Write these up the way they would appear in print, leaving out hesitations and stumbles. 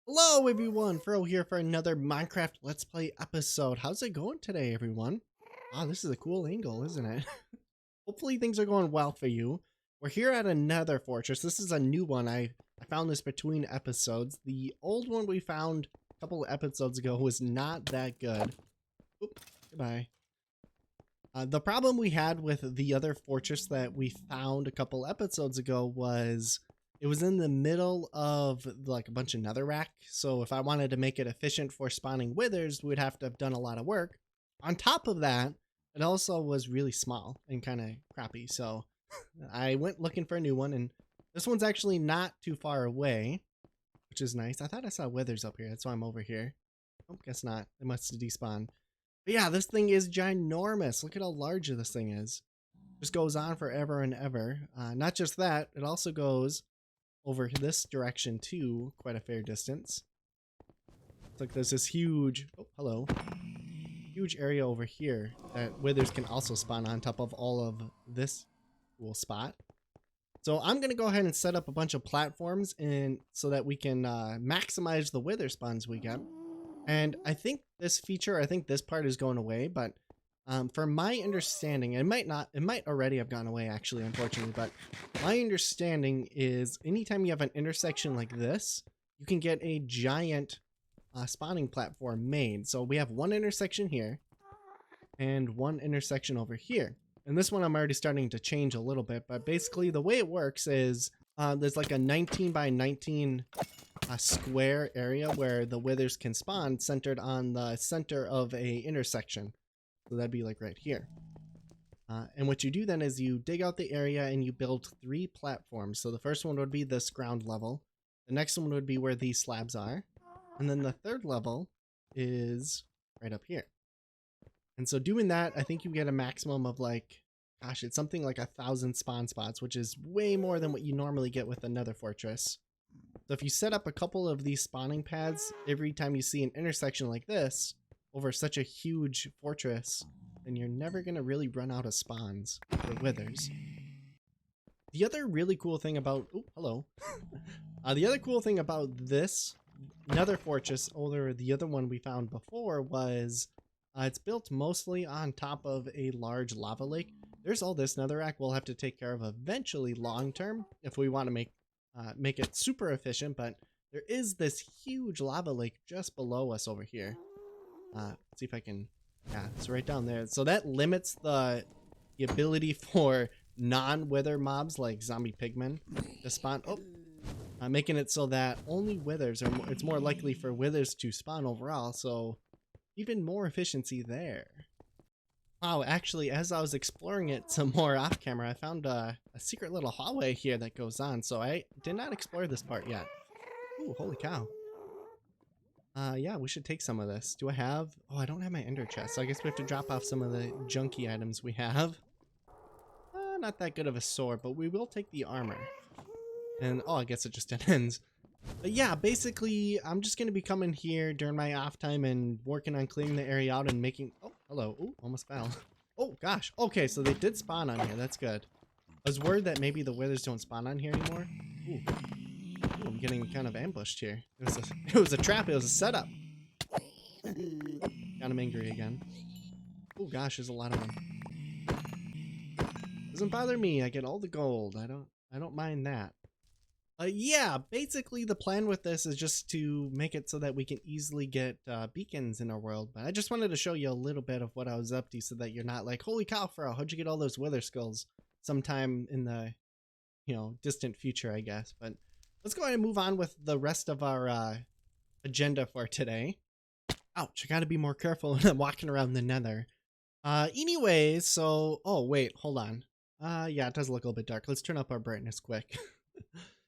Hello everyone, Froe here for another Minecraft Let's Play episode. How's it going today, everyone? Wow, this is a cool angle, isn't it? Hopefully things are going well for you. We're here at a Nether fortress. This is a new one. I found this between episodes. The old one we found a couple of episodes ago was not that good. Oop, goodbye. The problem we had with the other fortress that we found a couple episodes ago was it was in the middle of like a bunch of netherrack. So if I wanted to make it efficient for spawning withers, we'd have to have done a lot of work. On top of that, it also was really small and kind of crappy. So I went looking for a new one, and this one's actually not too far away, which is nice. I thought I saw withers up here. That's why I'm over here. Oh, guess not. It must have despawned. But yeah, this thing is ginormous. Look at how large this thing is. Just goes on forever and ever. Not just that, it also goes over this direction too, quite a fair distance. It's like there's this huge, oh, hello, huge area over here that withers can also spawn on top of all of this cool spot. So I'm going to go ahead and set up a bunch of platforms and so that we can maximize the wither spawns we get. And I think this feature, I think this part is going away, but from my understanding, it might already have gone away actually, unfortunately, but my understanding is anytime you have an intersection like this, you can get a giant spawning platform made. So we have one intersection here and one intersection over here. And this one I'm already starting to change a little bit, but basically the way it works is there's like a 19 by 19 square area where the withers can spawn centered on the center of a intersection. So that'd be like right here. And what you do then is you dig out the area and you build 3 platforms. So the first one would be this ground level. The next one would be where these slabs are. And then the third level is right up here. And so doing that, I think you get a maximum of like, gosh, it's something like 1,000 spawn spots, which is way more than what you normally get with another fortress. So if you set up a couple of these spawning pads every time you see an intersection like this over such a huge fortress, then you're never going to really run out of spawns for withers. The other really cool thing about, oh, hello. The other cool thing about this Nether fortress over the other one we found before was it's built mostly on top of a large lava lake. There's all this netherrack we'll have to take care of eventually long term if we want to make it super efficient, but there is this huge lava lake just below us over here. Let's see if I can, yeah, it's right down there. So that limits the ability for non-wither mobs like zombie pigmen to spawn. Oh, making it so that only withers are, it's more likely for withers to spawn overall. So even more efficiency there. Wow, actually, as I was exploring it some more off camera, I found a secret little hallway here that goes on. So I did not explore this part yet. Ooh, holy cow. Yeah, we should take some of this. Do I have... Oh, I don't have my ender chest, so I guess we have to drop off some of the junky items we have. Not that good of a sword, but we will take the armor. And, oh, I guess it just ends. But yeah, basically, I'm just going to be coming here during my off time and working on clearing the area out and making... Oh, hello. Oh, almost fell. Oh, gosh. Okay, so they did spawn on here. That's good. I was worried that maybe the withers don't spawn on here anymore. Ooh. I'm getting kind of ambushed here. It was a trap. It was a setup. Got him angry again. Oh gosh, there's a lot of them. Doesn't bother me. I get all the gold. I don't mind that. Yeah, basically the plan with this is just to make it so that we can easily get beacons in our world. But I just wanted to show you a little bit of what I was up to so that you're not like, holy cow, Froe, how'd you get all those wither skulls sometime in the, distant future, I guess. But let's go ahead and move on with the rest of our agenda for today. Ouch, I gotta be more careful when I'm walking around the nether. Anyways, so, oh, wait, hold on. Yeah, it does look a little bit dark. Let's turn up our brightness quick.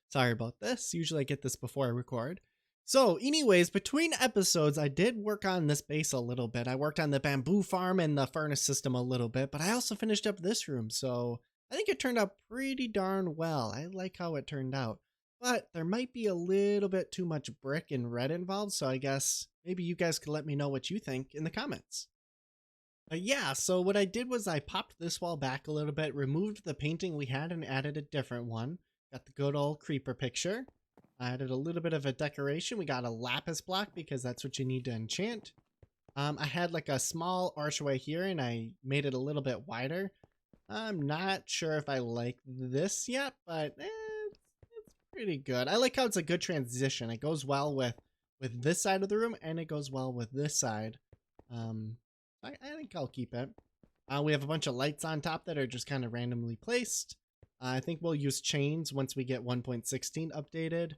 Sorry about this. Usually I get this before I record. So anyways, between episodes, I did work on this base a little bit. I worked on the bamboo farm and the furnace system a little bit, but I also finished up this room. So I think it turned out pretty darn well. I like how it turned out, but there might be a little bit too much brick and red involved. So I guess maybe you guys could let me know what you think in the comments. Yeah, so what I did was I popped this wall back a little bit, removed the painting we had and added a different one. Got the good old creeper picture. I added a little bit of a decoration. We got a lapis block because that's what you need to enchant. I had like a small archway here and I made it a little bit wider. I'm not sure if I like this yet, but it's pretty good. I like how it's a good transition. It goes well with this side of the room and it goes well with this side. I think I'll keep it. We have a bunch of lights on top that are just kind of randomly placed. I think we'll use chains once we get 1.16 updated.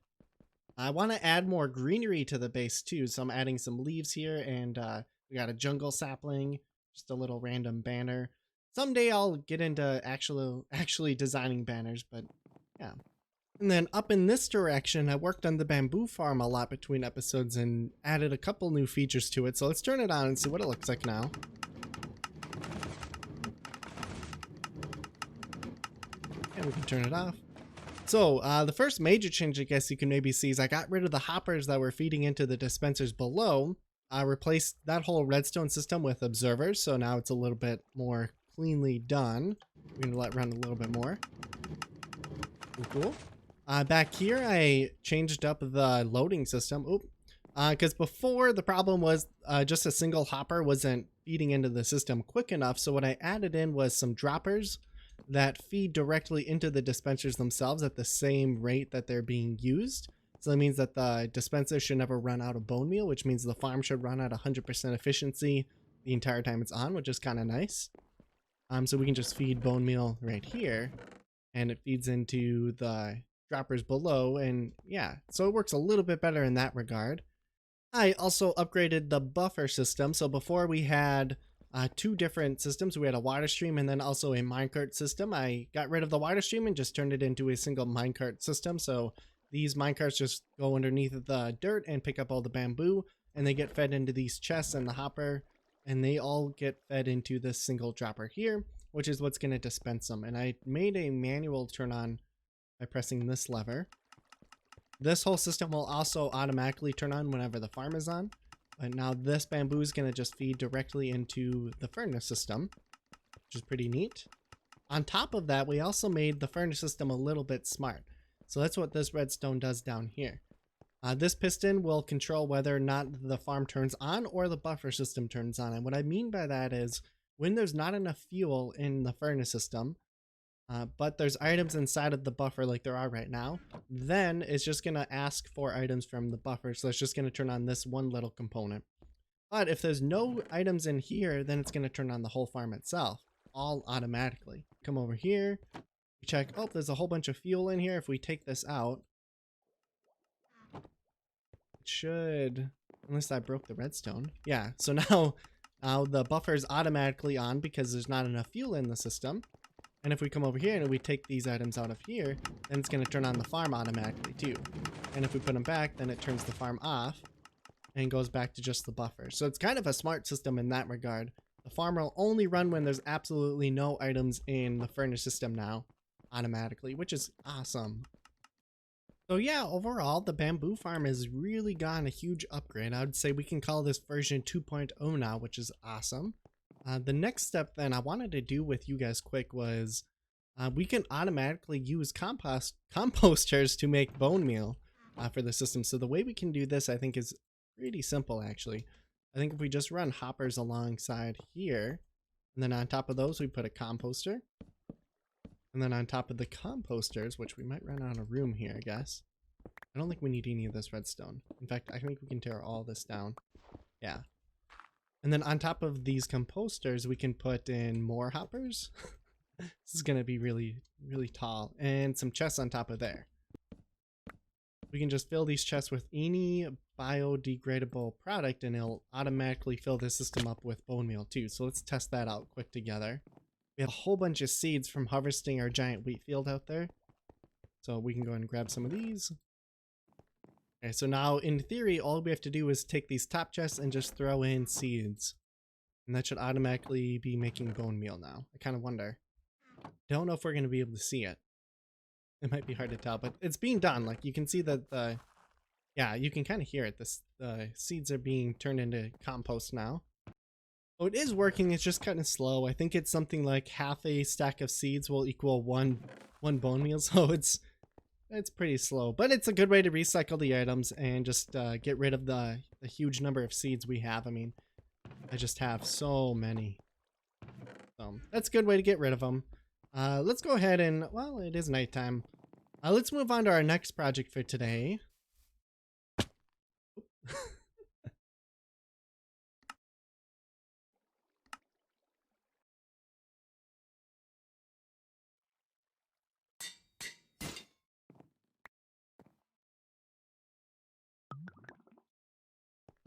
I want to add more greenery to the base too, so I'm adding some leaves here, and we got a jungle sapling, just a little random banner. Someday I'll get into actually designing banners, but yeah. And then up in this direction, I worked on the bamboo farm a lot between episodes and added a couple new features to it. So let's turn it on and see what it looks like now. And we can turn it off. So the first major change I guess you can maybe see is I got rid of the hoppers that were feeding into the dispensers below. I replaced that whole redstone system with observers, so now it's a little bit more cleanly done. We're going to let it run a little bit more. Cool. Back here, I changed up the loading system. Because before the problem was just a single hopper wasn't feeding into the system quick enough. So what I added in was some droppers that feed directly into the dispensers themselves at the same rate that they're being used. So that means that the dispenser should never run out of bone meal, which means the farm should run at 100% efficiency the entire time it's on, which is kind of nice. So we can just feed bone meal right here, and it feeds into the droppers below, and yeah, so it works a little bit better in that regard. I also upgraded the buffer system. So before we had two different systems. We had a water stream and then also a minecart system. I got rid of the water stream and just turned it into a single minecart system. So these minecarts just go underneath the dirt and pick up all the bamboo, and they get fed into these chests and the hopper, and they all get fed into this single dropper here, which is what's going to dispense them. And I made a manual turn on by pressing this lever. This whole system will also automatically turn on whenever the farm is on. But now this bamboo is going to just feed directly into the furnace system, which is pretty neat. On top of that, we also made the furnace system a little bit smart. So that's what this redstone does down here. This piston will control whether or not the farm turns on or the buffer system turns on. And what I mean by that is when there's not enough fuel in the furnace system, but there's items inside of the buffer like there are right now, then it's just going to ask for items from the buffer. So it's just going to turn on this one little component. But if there's no items in here, then it's going to turn on the whole farm itself, all automatically. Come over here, check, oh, there's a whole bunch of fuel in here. If we take this out, it should, unless I broke the redstone. Yeah, so now the buffer is automatically on because there's not enough fuel in the system. And if we come over here and we take these items out of here, then it's going to turn on the farm automatically too. And if we put them back, then it turns the farm off and goes back to just the buffer. So it's kind of a smart system in that regard. The farm will only run when there's absolutely no items in the furnace system now, automatically, which is awesome. So yeah, overall, the bamboo farm has really gotten a huge upgrade. I would say we can call this version 2.0 now, which is awesome. The next step then I wanted to do with you guys quick was we can automatically use composters to make bone meal for the system. So the way we can do this, I think, is pretty simple actually. I think if we just run hoppers alongside here, and then on top of those we put a composter, and then on top of the composters, which we might run out of room here, I guess. I don't think we need any of this redstone. In fact, I think we can tear all this down. Yeah. And then on top of these composters, we can put in more hoppers. This is going to be really, really tall. And some chests on top of there. We can just fill these chests with any biodegradable product and it'll automatically fill the system up with bone meal too. So let's test that out quick together. We have a whole bunch of seeds from harvesting our giant wheat field out there. So we can go and grab some of these. Okay, so now in theory, all we have to do is take these top chests and just throw in seeds. And that should automatically be making bone meal now. I kind of wonder. Don't know if we're going to be able to see it. It might be hard to tell, but it's being done. Like you can see that yeah, you can kind of hear it. The seeds are being turned into compost now. So it is working, it's just kind of slow. I think it's something like half a stack of seeds will equal one bone meal. So it's It's pretty slow, but it's a good way to recycle the items and just get rid of the huge number of seeds we have. I mean, I just have so many. So that's a good way to get rid of them. Let's go ahead and, well, it is nighttime. Let's move on to our next project for today.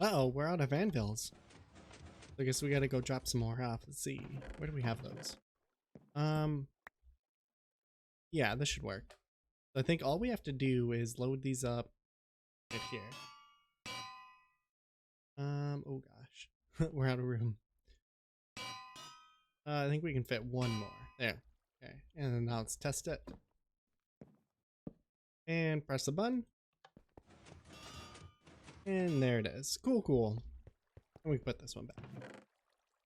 Uh-oh, we're out of anvils. I guess we gotta go drop some more off. Let's see. Where do we have those? Yeah, this should work. So I think all we have to do is load these up right here. Oh gosh. We're out of room. I think we can fit one more. There. Okay. And then now let's test it. And press the button. And there it is. Cool, cool. And we can put this one back.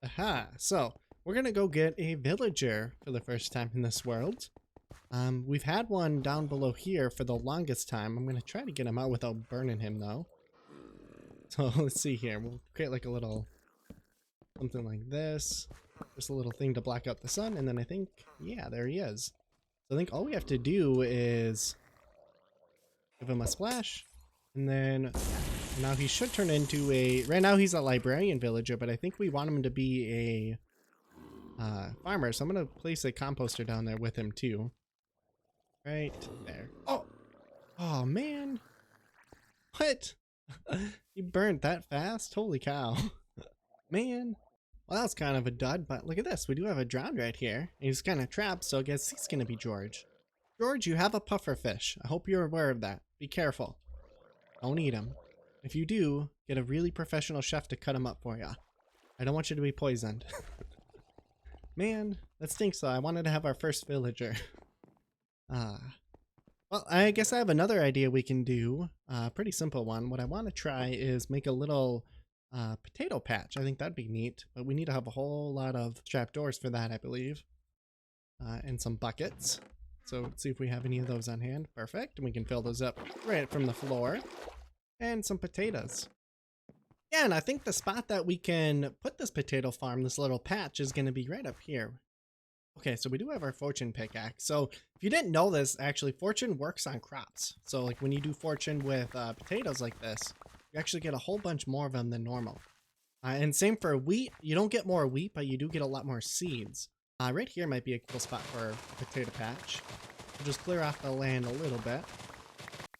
Aha. So, we're gonna go get a villager for the first time in this world. We've had one down below here for the longest time. I'm gonna try to get him out without burning him though. So let's see here. We'll create like a little something like this. Just a little thing to block out the sun, and then I think, yeah, there he is. So I think all we have to do is give him a splash, and then now he should turn into a, right now he's a librarian villager, but I think we want him to be a farmer, so I'm gonna place a composter down there with him too. Right there. Oh man. What? He burned that fast? Holy cow. Man. Well, that was kind of a dud, but look at this. We do have a drowned right here. He's kind of trapped, so I guess he's going to be George. George, you have a puffer fish. I hope you're aware of that. Be careful. Don't eat him. If you do, get a really professional chef to cut him up for you. I don't want you to be poisoned. Man, that stinks though. I wanted to have our first villager. Well, I guess I have another idea we can do. Pretty simple one. What I want to try is make a little potato patch. I think that'd be neat, but we need to have a whole lot of trapdoors for that, I believe. And some buckets. So let's see if we have any of those on hand. Perfect. And we can fill those up right from the floor. And some potatoes. Yeah, and I think the spot that we can put this potato farm, this little patch, is going to be right up here. Okay, so we do have our fortune pickaxe. So if you didn't know this, actually, fortune works on crops. So like when you do fortune with potatoes like this, you actually get a whole bunch more of them than normal. And same for wheat. You don't get more wheat, but you do get a lot more seeds. Right here might be a cool spot for a potato patch. We'll just clear off the land a little bit.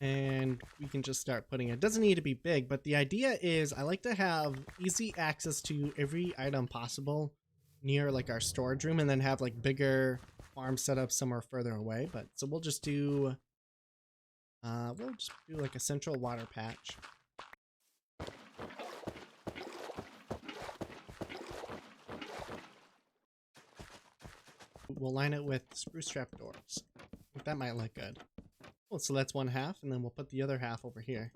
And we can just start putting it. It doesn't need to be big, but the idea is I like to have easy access to every item possible near like our storage room, and then have like bigger farm setups somewhere further away. But so we'll just do like a central water patch. We'll line it with spruce trapdoors. I think that might look good. Cool, so that's one half, and then we'll put the other half over here.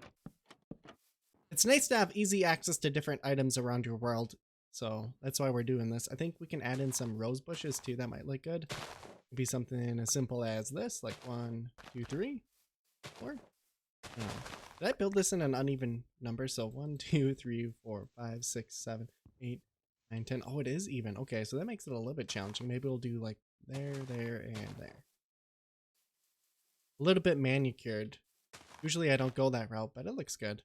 It's nice to have easy access to different items around your world, so that's why we're doing this. I think we can add in some rose bushes too. That might look good. Maybe something as simple as this, like 1, 2, 3, 4. Did I build this in an uneven number? So 1, 2, 3, 4, 5, 6, 7, 8, 9, 10. Oh, it is even. Okay, so that makes it a little bit challenging. Maybe we'll do like there, there, and there. A little bit manicured. Usually I don't go that route, but it looks good.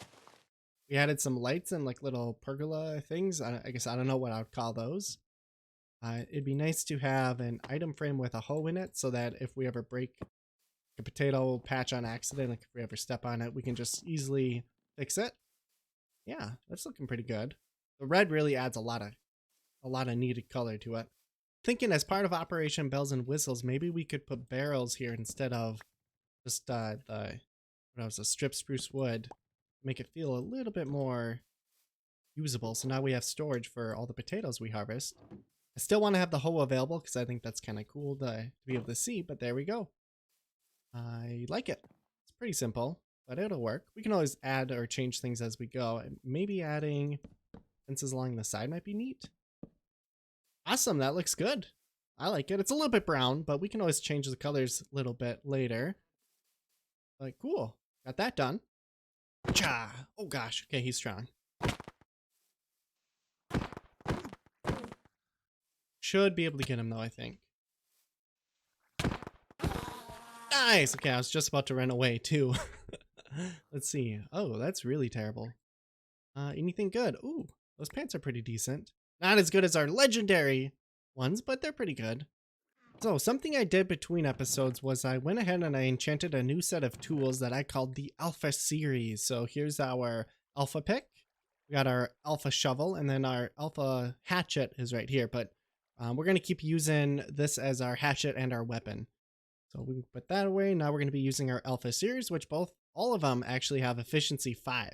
We added some lights and like little pergola things. I guess I don't know what I would call those. It'd be nice to have an item frame with a hoe in it so that if we ever break a potato patch on accident, like if we ever step on it, we can just easily fix it. Yeah, that's looking pretty good. The red really adds a lot of needed color to it. Thinking as part of Operation Bells and Whistles, maybe we could put barrels here instead of just the strip spruce wood. Make it feel a little bit more usable. So now we have storage for all the potatoes we harvest. I still want to have the hoe available because I think that's kind of cool to be able to see, but there we go. I like it. It's pretty simple, but it'll work. We can always add or change things as we go. Maybe adding fences along the side might be neat. Awesome, that looks good. I like it. It's a little bit brown, but we can always change the colors a little bit later. Like, cool. Got that done. Cha! Oh gosh. Okay, he's strong. Should be able to get him though, I think. Nice! Okay, I was just about to run away too. Let's see. Oh, that's really terrible. Anything good? Ooh, those pants are pretty decent. Not as good as our legendary ones, but they're pretty good. So something I did between episodes was I went ahead and I enchanted a new set of tools that I called the Alpha series. So here's our Alpha pick. We got our Alpha shovel, and then our Alpha hatchet is right here. But we're going to keep using this as our hatchet and our weapon. So we can put that away. Now we're going to be using our Alpha series, which all of them actually have efficiency 5.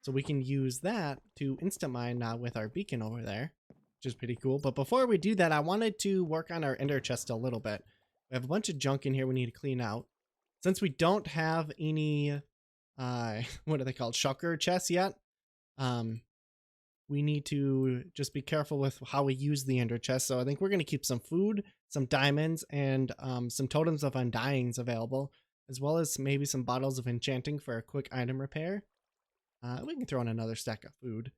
So we can use that to instant mine now with our beacon over there, which is pretty cool. But before we do that, I wanted to work on our ender chest a little bit. We have a bunch of junk in here we need to clean out. Since we don't have any, what are they called? Shulker chests yet. We need to just be careful with how we use the ender chest. So I think we're going to keep some food, some diamonds, and some totems of undyings available, as well as maybe some bottles of enchanting for a quick item repair. We can throw in another stack of food.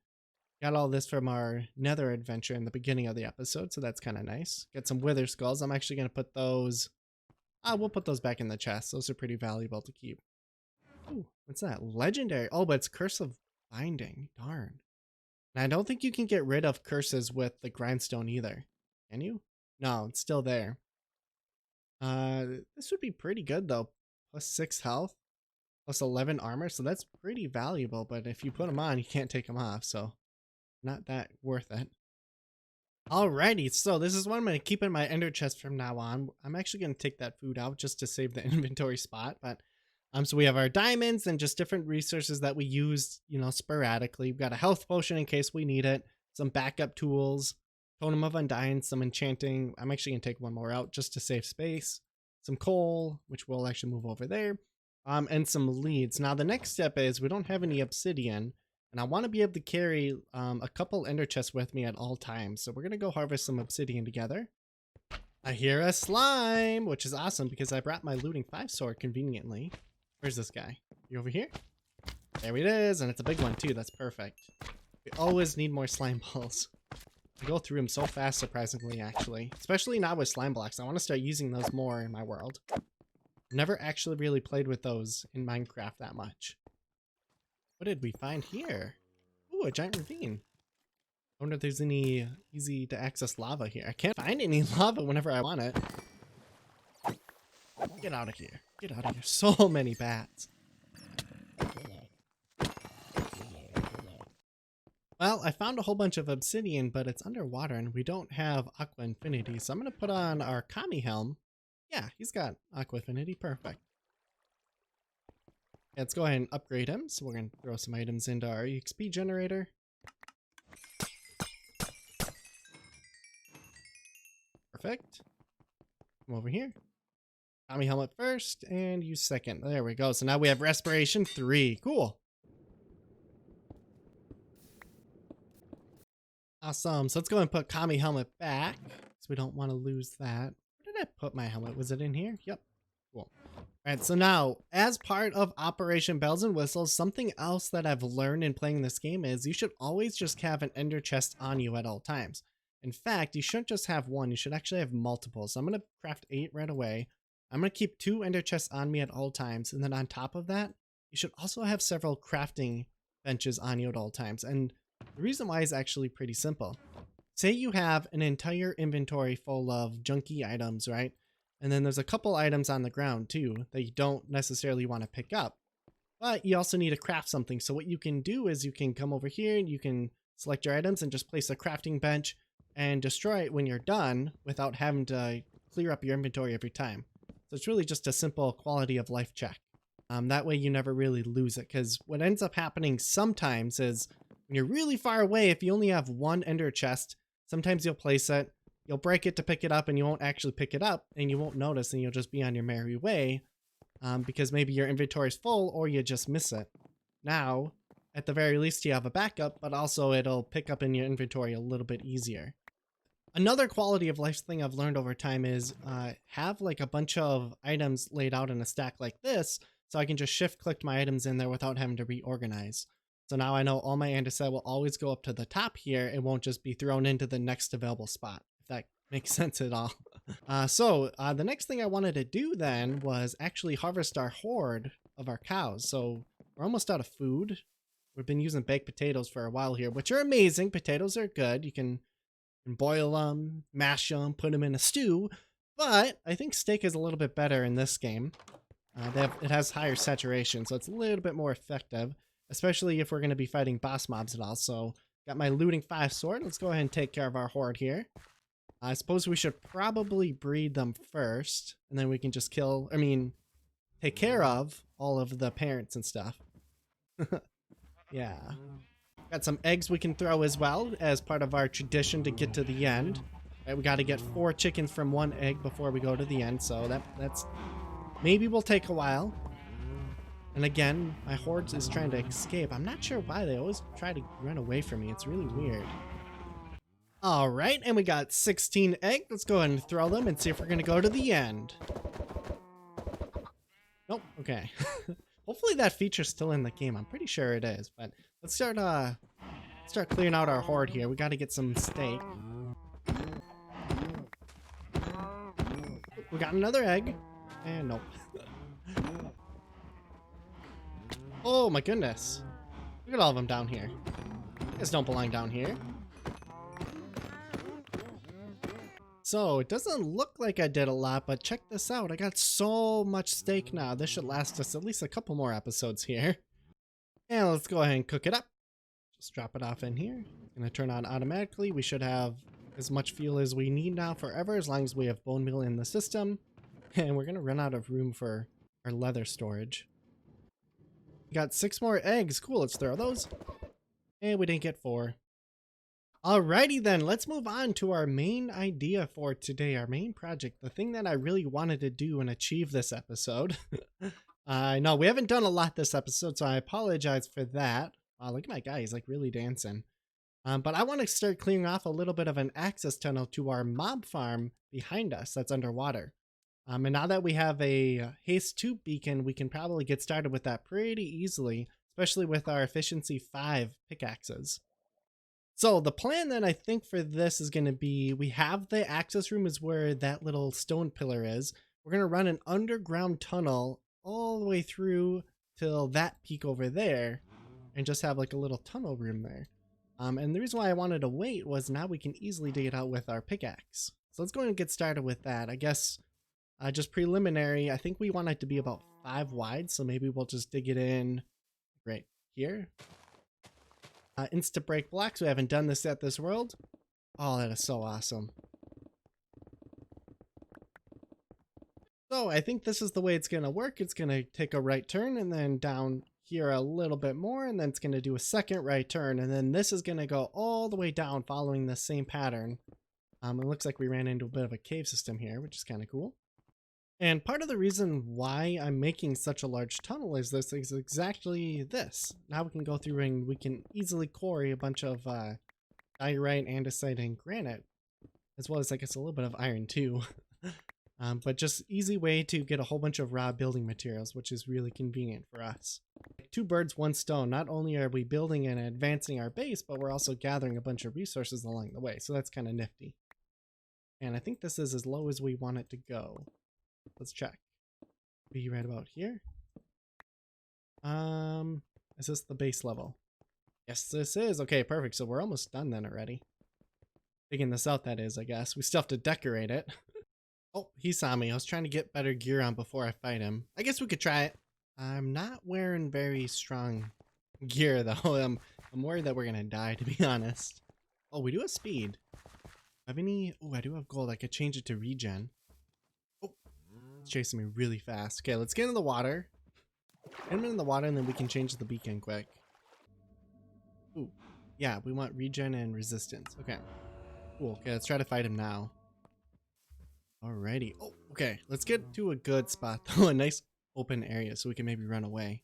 Got all this from our Nether adventure in the beginning of the episode, so that's kind of nice. Get some wither skulls. I'm actually going to put those... we'll put those back in the chest. Those are pretty valuable to keep. Ooh, what's that? Legendary. Oh, but it's Curse of Binding. Darn. And I don't think you can get rid of curses with the grindstone either. Can you? No, it's still there. This would be pretty good though. Plus 6 health. Plus 11 armor. So that's pretty valuable. But if you put them on, you can't take them off. So not that worth it. Alrighty, so this is what I'm going to keep in my ender chest from now on. I'm actually going to take that food out just to save the inventory spot. But so we have our diamonds and just different resources that we use, you know, sporadically. We've got a health potion in case we need it. Some backup tools. Totem of Undying, some enchanting. I'm actually going to take one more out just to save space. Some coal, which we'll actually move over there. And some leads. Now the next step is we don't have any obsidian. And I want to be able to carry a couple ender chests with me at all times. So we're going to go harvest some obsidian together. I hear a slime, which is awesome because I brought my looting 5 sword conveniently. Where's this guy? You over here? There it is, and it's a big one too. That's perfect. We always need more slime balls. I go through them so fast, surprisingly, actually. Especially now with slime blocks. I want to start using those more in my world. I've never actually really played with those in Minecraft that much. What did we find here? Ooh, a giant ravine. I wonder if there's any easy to access lava here. I can't find any lava whenever I want it. Get out of here. Get out of here. So many bats. Well, I found a whole bunch of obsidian, but it's underwater and we don't have Aqua Infinity. So I'm going to put on our Kami helm. Yeah, he's got Aqua Infinity. Perfect. Let's go ahead and upgrade him. So we're going to throw some items into our EXP generator. Perfect. Come over here. Kami helmet first and use second. There we go. So now we have respiration 3. Cool. Awesome. So let's go and put Kami helmet back. So we don't want to lose that. Where did I put my helmet? Was it in here? Yep. Cool. All right. So now, as part of Operation Bells and Whistles, something else that I've learned in playing this game is you should always just have an ender chest on you at all times. In fact, you shouldn't just have one. You should actually have multiple. So I'm going to craft 8 right away. I'm going to keep 2 ender chests on me at all times. And then on top of that, you should also have several crafting benches on you at all times. And the reason why is actually pretty simple. Say you have an entire inventory full of junky items, right? And then there's a couple items on the ground too that you don't necessarily want to pick up. But you also need to craft something. So what you can do is you can come over here and you can select your items and just place a crafting bench and destroy it when you're done without having to clear up your inventory every time. So it's really just a simple quality of life check. That way you never really lose it, because what ends up happening sometimes is when you're really far away, if you only have one ender chest, sometimes you'll place it, you'll break it to pick it up, and you won't actually pick it up, and you won't notice, and you'll just be on your merry way because maybe your inventory is full or you just miss it. Now, at the very least, you have a backup, but also it'll pick up in your inventory a little bit easier. Another quality of life thing I've learned over time is have like a bunch of items laid out in a stack like this, so I can just shift click my items in there without having to reorganize. So now I know all my andesite will always go up to the top here. It won't just be thrown into the next available spot, if that makes sense at all. The next thing I wanted to do then was actually harvest our horde of our cows. So we're almost out of food. We've been using baked potatoes for a while here, which are amazing. Potatoes are good. You can boil them, mash them, put them in a stew. But I think steak is a little bit better in this game. It has higher saturation, so it's a little bit more effective, especially if we're going to be fighting boss mobs and all. So got my looting 5 sword. Let's go ahead and take care of our horde here. I suppose we should probably breed them first, and then we can just take care of all of the parents and stuff. Yeah. Got some eggs we can throw as well as part of our tradition to get to the end. Right, we got to get 4 chickens from 1 egg before we go to the end, so that's maybe will take a while. And again, my horde is trying to escape. I'm not sure why they always try to run away from me. It's really weird. All right, and we got 16 eggs. Let's go ahead and throw them and see if we're going to go to the end. Nope, okay. Hopefully that feature's still in the game. I'm pretty sure it is, but let's start clearing out our horde here. We got to get some steak. We got another egg. And nope. Oh my goodness. Look at all of them down here. You guys don't belong down here. So it doesn't look like I did a lot, but check this out. I got so much steak now. This should last us at least a couple more episodes here. And let's go ahead and cook it up. Just drop it off in here. It's gonna turn on automatically. We should have as much fuel as we need now forever, as long as we have bone meal in the system. And we're gonna run out of room for our leather storage. We got 6 more eggs. Cool, let's throw those. And we didn't get 4. Alrighty then, let's move on to our main idea for today, our main project, the thing that I really wanted to do and achieve this episode. I know we haven't done a lot this episode, so I apologize for that. Wow, look at my guy, he's like really dancing. But I want to start clearing off a little bit of an access tunnel to our mob farm behind us that's underwater. And now that we have a haste 2 beacon, we can probably get started with that pretty easily, especially with our efficiency 5 pickaxes. So the plan then I think for this is going to be, we have the access room is where that little stone pillar is. We're going to run an underground tunnel all the way through till that peak over there and just have like a little tunnel room there. And the reason why I wanted to wait was now we can easily dig it out with our pickaxe. So let's go and get started with that. I guess just preliminary, I think we want it to be about 5 wide. So maybe we'll just dig it in right here. Insta break blocks. We haven't done this yet this world. Oh, that is so awesome. So I think this is the way it's going to work. It's going to take a right turn and then down here a little bit more, and then it's going to do a second right turn, and then this is going to go all the way down following the same pattern. It looks like we ran into a bit of a cave system here, which is kind of cool. And part of the reason why I'm making such a large tunnel is this is exactly this. Now we can go through and we can easily quarry a bunch of diorite, andesite, and granite, as well as I guess a little bit of iron too. But just easy way to get a whole bunch of raw building materials, which is really convenient for us. 2 birds, 1 stone. Not only are we building and advancing our base, but we're also gathering a bunch of resources along the way. So that's kind of nifty. And I think this is as low as we want it to go. Let's check. Be right about here. Is this the base level? Yes, this is. Okay, perfect. So we're almost done then already. Digging this out, that is, I guess. We still have to decorate it. Oh, he saw me. I was trying to get better gear on before I fight him. I guess we could try it. I'm not wearing very strong gear, though. I'm worried that we're going to die, to be honest. Oh, we do have speed. Have any? Oh, I do have gold. I could change it to regen. Oh, it's chasing me really fast. Okay, let's get in the water. Get him in the water, and then we can change the beacon quick. Ooh, yeah, we want regen and resistance. Okay, cool. Okay, let's try to fight him now. Alrighty. Oh, okay. Let's get to a good spot, though. A nice open area so we can maybe run away.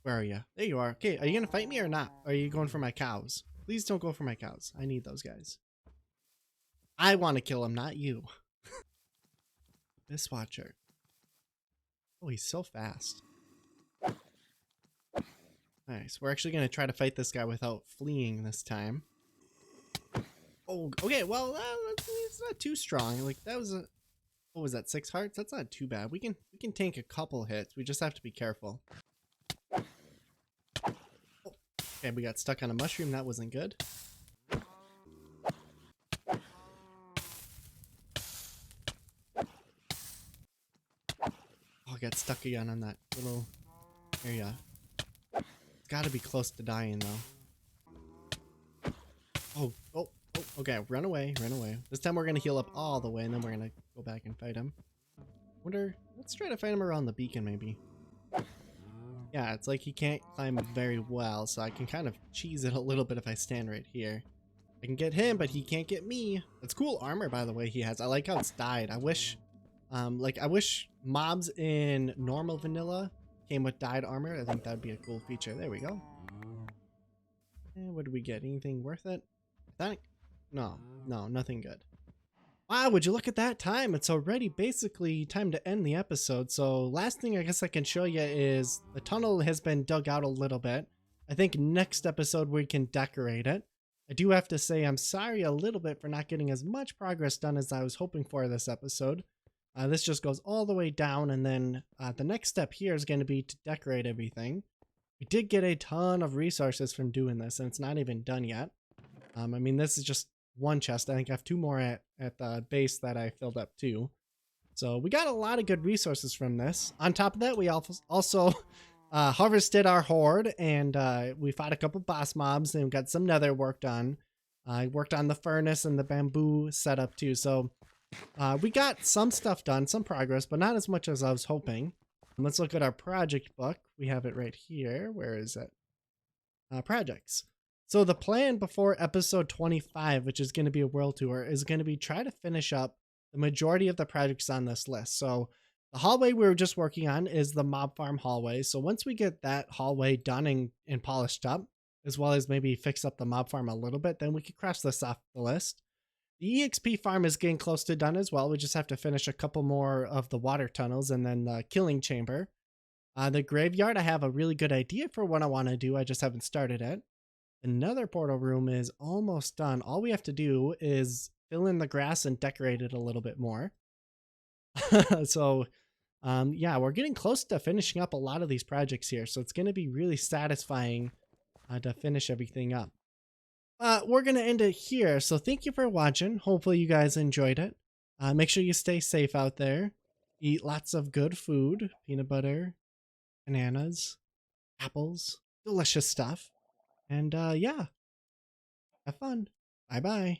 Where are you? There you are. Okay, are you going to fight me or not? Or are you going for my cows? Please don't go for my cows. I need those guys. I want to kill them, not you. This watcher. Oh, he's so fast. Nice. We're actually going to try to fight this guy without fleeing this time. Oh, okay. Well, it's not too strong. Like that was a, what was that? 6 hearts? That's not too bad. We can tank a couple hits. We just have to be careful. Oh, okay, we got stuck on a mushroom. That wasn't good. Oh, I got stuck again on that little area. It's got to be close to dying though. Oh, okay. Run away, run away. This time we're gonna heal up all the way, and then we're gonna go back and fight him. Wonder. Let's try to fight him around the beacon, maybe. Yeah, it's like he can't climb very well, so I can kind of cheese it a little bit if I stand right here. I can get him, but he can't get me. It's cool armor, by the way, he has. I like how it's dyed. I wish, I wish mobs in normal vanilla came with dyed armor. I think that'd be a cool feature. There we go. And what did we get? Anything worth it? I think. No, nothing good. Wow, would you look at that time? It's already basically time to end the episode. So last thing I guess I can show you is the tunnel has been dug out a little bit. I think next episode we can decorate it. I do have to say I'm sorry a little bit for not getting as much progress done as I was hoping for this episode. This just goes all the way down, and then the next step here is going to be to decorate everything. We did get a ton of resources from doing this, and it's not even done yet. I mean, this is just one chest. I think I have 2 more at the base that I filled up too. So we got a lot of good resources from this. On top of that, we also harvested our horde, and we fought a couple boss mobs and got some nether work done. I worked on the furnace and the bamboo setup too. So we got some stuff done, some progress, but not as much as I was hoping. Let's look at our project book. We have it right here. Where is it? Projects. So the plan before episode 25, which is going to be a world tour, is going to be try to finish up the majority of the projects on this list. So the hallway we were just working on is the mob farm hallway. So once we get that hallway done and polished up, as well as maybe fix up the mob farm a little bit, then we could cross this off the list. The EXP farm is getting close to done as well. We just have to finish a couple more of the water tunnels and then the killing chamber. The graveyard, I have a really good idea for what I want to do. I just haven't started it. Another portal room is almost done. All we have to do is fill in the grass and decorate it a little bit more. So, yeah, we're getting close to finishing up a lot of these projects here. So it's going to be really satisfying to finish everything up. We're going to end it here. So thank you for watching. Hopefully you guys enjoyed it. Make sure you stay safe out there. Eat lots of good food. Peanut butter, bananas, apples, delicious stuff. And yeah, have fun. Bye bye.